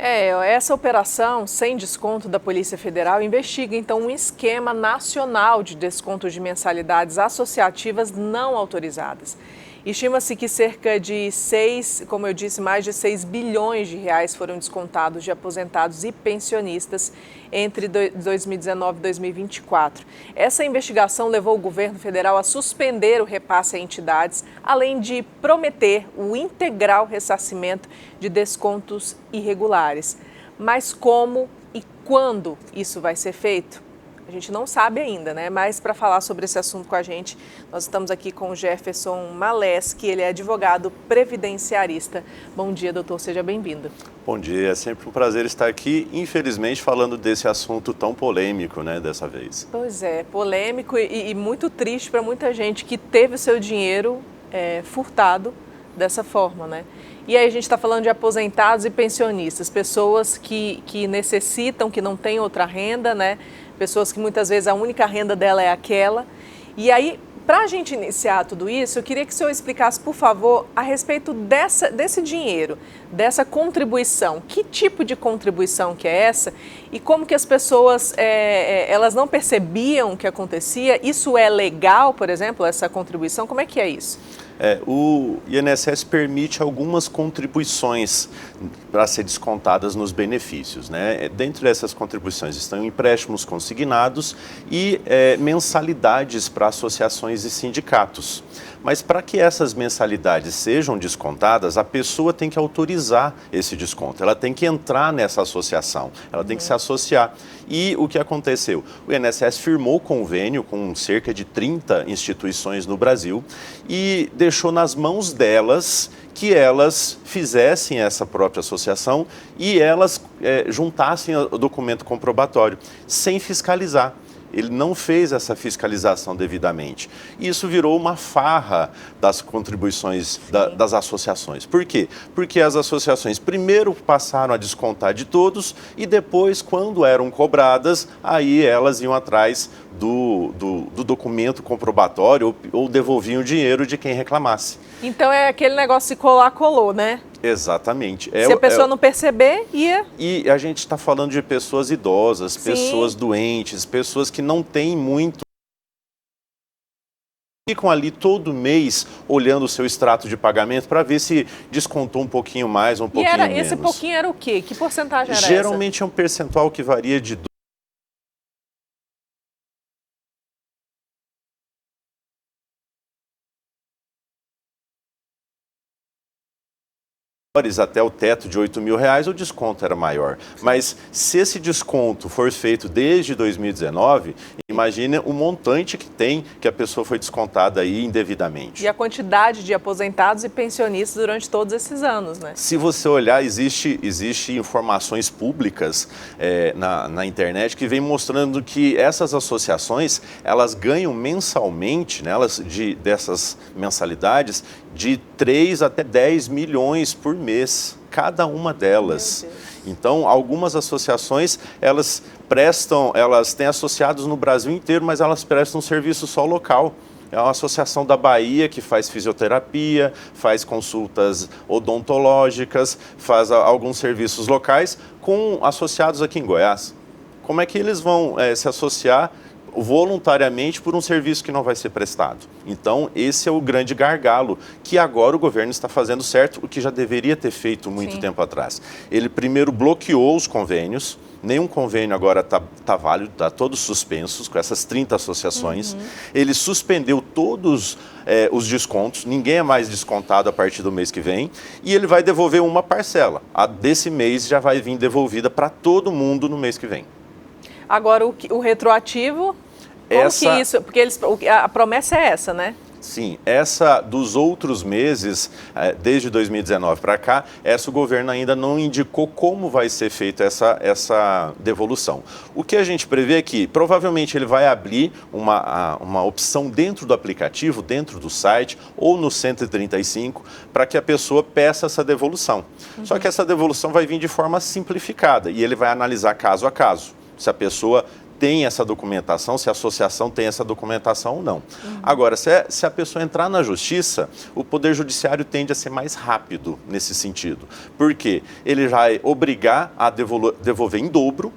Essa operação sem desconto da Polícia Federal investiga então um esquema nacional de desconto de mensalidades associativas não autorizadas. Estima-se que cerca de como eu disse, mais de 6 bilhões de reais foram descontados de aposentados e pensionistas entre 2019 e 2024. Essa investigação levou o governo federal a suspender o repasse a entidades, além de prometer o integral ressarcimento de descontos irregulares. Mas como e quando isso vai ser feito? A gente não sabe ainda, né? Mas para falar sobre esse assunto com a gente, nós estamos aqui com o Jefferson Maleski, ele é advogado previdenciarista. Bom dia, doutor, seja bem-vindo. Bom dia, é sempre um prazer estar aqui, infelizmente falando desse assunto tão polêmico, né, dessa vez. Pois é, polêmico e muito triste para muita gente que teve o seu dinheiro furtado dessa forma, né? E aí a gente está falando de aposentados e pensionistas, pessoas que necessitam, que não têm outra renda, né? Pessoas que muitas vezes a única renda dela é aquela. E aí, para a gente iniciar tudo isso, eu queria que o senhor explicasse, por favor, a respeito desse dinheiro, dessa contribuição. Que tipo de contribuição que é essa? E como que as pessoas, elas não percebiam o que acontecia? Isso é legal, por exemplo, essa contribuição? Como é que é isso? O INSS permite algumas contribuições para ser descontadas nos benefícios, né? Dentro dessas contribuições estão empréstimos consignados e mensalidades para associações e sindicatos. Mas para que essas mensalidades sejam descontadas, a pessoa tem que autorizar esse desconto, ela tem que entrar nessa associação, ela tem que se associar. E o que aconteceu? O INSS firmou convênio com cerca de 30 instituições no Brasil e deixou nas mãos delas que elas fizessem essa própria associação e elas juntassem o documento comprobatório, sem fiscalizar. Ele não fez essa fiscalização devidamente. Isso virou uma farra das contribuições das associações. Por quê? Porque as associações primeiro passaram a descontar de todos e depois, quando eram cobradas, aí elas iam atrás do documento comprobatório ou devolviam o dinheiro de quem reclamasse. Então é aquele negócio de colar, colou, né? Exatamente. Se a pessoa não perceber, ia... E a gente está falando de pessoas idosas, Sim. Pessoas doentes, pessoas que não têm muito... Ficam ali todo mês olhando o seu extrato de pagamento para ver se descontou um pouquinho mais ou um pouquinho menos. Esse pouquinho era o quê? Que porcentagem era Geralmente é um percentual que varia de até o teto de R$8.000, o desconto era maior. Mas se esse desconto for feito desde 2019, imagine o montante que a pessoa foi descontada aí indevidamente. E a quantidade de aposentados e pensionistas durante todos esses anos, né? Se você olhar, existe informações públicas na internet que vem mostrando que essas associações, elas ganham mensalmente, né, dessas mensalidades, de 3 até 10 milhões por mês, cada uma delas. Então, algumas associações, elas têm associados no Brasil inteiro, mas elas prestam um serviço só local. É uma associação da Bahia que faz fisioterapia, faz consultas odontológicas, faz alguns serviços locais com associados aqui em Goiás. Como é que eles vão se associar voluntariamente por um serviço que não vai ser prestado? Então, esse é o grande gargalo que agora o governo está fazendo certo, o que já deveria ter feito muito tempo atrás. Ele primeiro bloqueou os convênios, nenhum convênio agora está válido, está todos suspensos com essas 30 associações. Ele suspendeu todos os descontos, ninguém é mais descontado a partir do mês que vem, e ele vai devolver uma parcela. A desse mês já vai vir devolvida para todo mundo no mês que vem. Agora, o retroativo, como que isso? Porque a promessa é essa, né? Sim, essa dos outros meses, desde 2019 para cá, o governo ainda não indicou como vai ser feita essa devolução. O que a gente prevê é que provavelmente ele vai abrir uma opção dentro do aplicativo, dentro do site ou no 135, para que a pessoa peça essa devolução. Só que essa devolução vai vir de forma simplificada e ele vai analisar caso a caso. Se a pessoa tem essa documentação, se a associação tem essa documentação ou não. Agora, se a pessoa entrar na justiça, o Poder Judiciário tende a ser mais rápido nesse sentido. Por quê? Ele vai obrigar a devolver em dobro.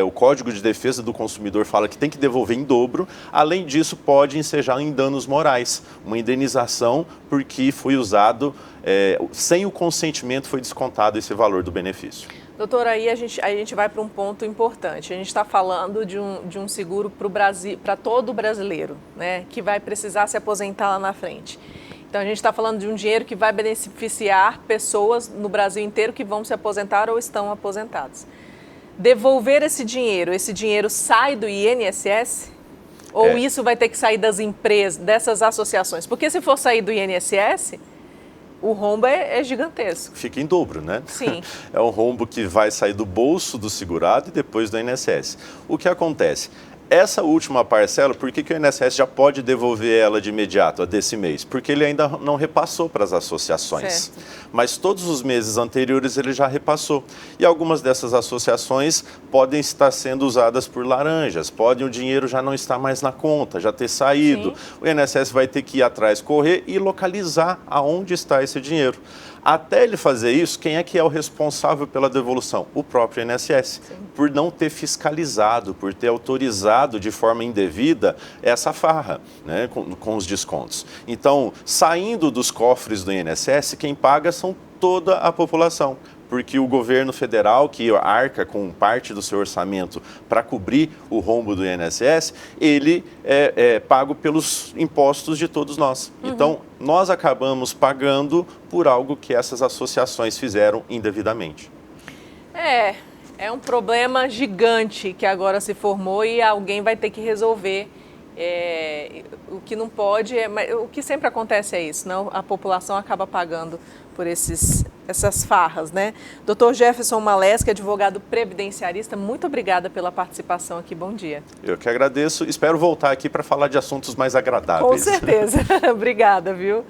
O Código de Defesa do Consumidor fala que tem que devolver em dobro. Além disso, pode ensejar em danos morais, uma indenização porque foi usado, sem o consentimento foi descontado esse valor do benefício. Doutora, aí a gente vai para um ponto importante. A gente está falando de um seguro para o Brasil, para todo brasileiro, né, que vai precisar se aposentar lá na frente. Então, a gente está falando de um dinheiro que vai beneficiar pessoas no Brasil inteiro que vão se aposentar ou estão aposentadas. Devolver esse dinheiro sai do INSS? Ou isso vai ter que sair das empresas, dessas associações? Porque se for sair do INSS, o rombo é gigantesco. Fica em dobro, né? Sim. É um rombo que vai sair do bolso do segurado e depois do INSS. O que acontece? Essa última parcela, por que o INSS já pode devolver ela de imediato, a desse mês? Porque ele ainda não repassou para as associações. Certo. Mas todos os meses anteriores ele já repassou. E algumas dessas associações podem estar sendo usadas por laranjas, o dinheiro já não estar mais na conta, já ter saído. Sim. O INSS vai ter que ir atrás, correr e localizar aonde está esse dinheiro. Até ele fazer isso, quem é que é o responsável pela devolução? O próprio INSS. Sim. Por não ter fiscalizado, por ter autorizado de forma indevida essa farra, né, com os descontos. Então, saindo dos cofres do INSS, quem paga são toda a população. Porque o governo federal, que arca com parte do seu orçamento para cobrir o rombo do INSS, ele é pago pelos impostos de todos nós. Então, nós acabamos pagando por algo que essas associações fizeram indevidamente. É um problema gigante que agora se formou e alguém vai ter que resolver. O que não pode, mas o que sempre acontece é isso, não? A população acaba pagando por essas farras, né? Dr. Jefferson Maleski, advogado previdenciarista, muito obrigada pela participação aqui, bom dia. Eu que agradeço, espero voltar aqui para falar de assuntos mais agradáveis. Com certeza, obrigada, viu?